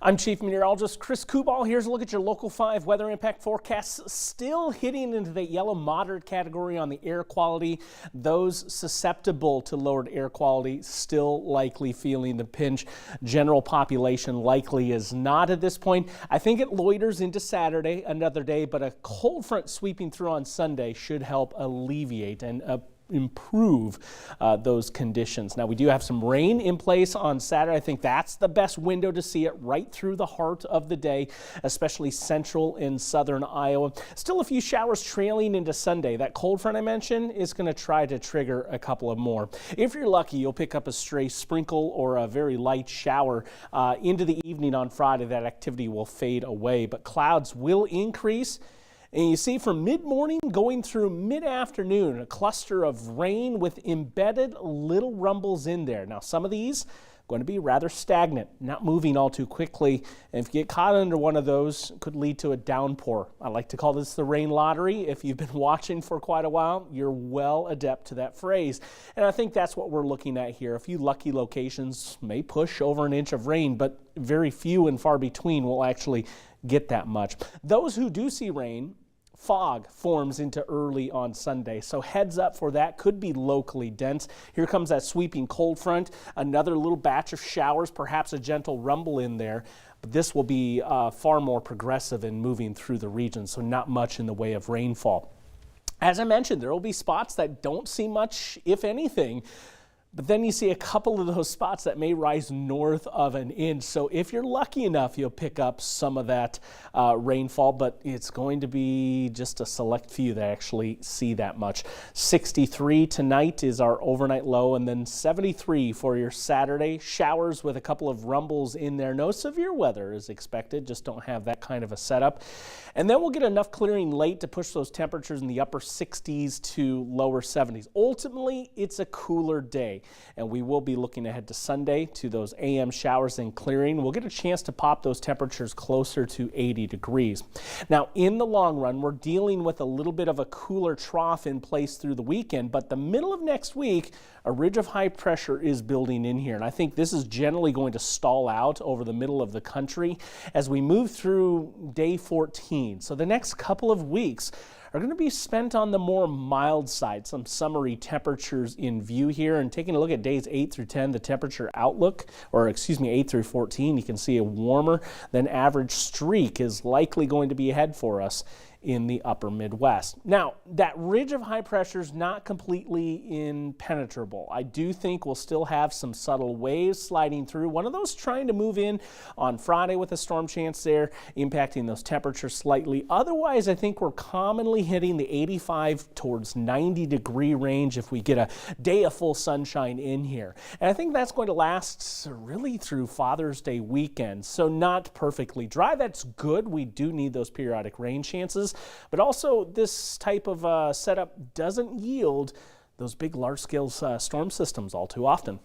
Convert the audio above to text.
I'm Chief Meteorologist Chris Kubal. Here's a look at your Local 5 weather impact forecasts. Still hitting into the yellow moderate category on the air quality. Those susceptible to lowered air quality still likely feeling the pinch. General population likely is not at this point. I think it loiters into Saturday, another day, but a cold front sweeping through on Sunday should help alleviate and improve those conditions. Now, we do have some rain in place on Saturday. I think that's the best window to see it right through the heart of the day, especially central and southern Iowa. Still a few showers trailing into Sunday. That cold front I mentioned is going to try to trigger a couple of more. If you're lucky, you'll pick up a stray sprinkle or a very light shower into the evening on Friday. That activity will fade away, but clouds will increase. And you see from mid-morning going through mid-afternoon, a cluster of rain with embedded little rumbles in there. Now, some of these going to be rather stagnant, not moving all too quickly. And if you get caught under one of those, it could lead to a downpour. I like to call this the rain lottery. If you've been watching for quite a while, you're well adept to that phrase. And I think that's what we're looking at here. A few lucky locations may push over an inch of rain, but very few and far between will actually get that much. Those who do see rain, fog forms into early on Sunday, so heads up for that. Could be locally dense. Here comes that sweeping cold front, another little batch of showers, perhaps a gentle rumble in there, but this will be far more progressive in moving through the region, so not much in the way of rainfall. As I mentioned, there will be spots that don't see much, if anything. But then you see a couple of those spots that may rise north of an inch. So if you're lucky enough, you'll pick up some of that rainfall, but it's going to be just a select few that actually see that much. 63 tonight is our overnight low, and then 73 for your Saturday. Showers with a couple of rumbles in there. No severe weather is expected, just don't have that kind of a setup. And then we'll get enough clearing late to push those temperatures in the upper 60s to lower 70s. Ultimately, it's a cooler day, and we will be looking ahead to Sunday to those AM showers and clearing. We'll get a chance to pop those temperatures closer to 80 degrees. Now, in the long run, we're dealing with a little bit of a cooler trough in place through the weekend, but the middle of next week, a ridge of high pressure is building in here, and I think this is generally going to stall out over the middle of the country as we move through day 14. So the next couple of weeks are going to be spent on the more mild side. Some summery temperatures in view here, and taking a look at days 8 through 10, the temperature outlook, or excuse me, 8 through 14, you can see a warmer than average streak is likely going to be ahead for us in the upper Midwest. Now, that ridge of high pressure is not completely impenetrable. I do think we'll still have some subtle waves sliding through. One of those trying to move in on Friday with a storm chance there, impacting those temperatures slightly. Otherwise, I think we're commonly hitting the 85 towards 90 degree range if we get a day of full sunshine in here. And I think that's going to last really through Father's Day weekend. So not perfectly dry. That's good. We do need those periodic rain chances. But also, this type of setup doesn't yield those big large-scale storm systems all too often.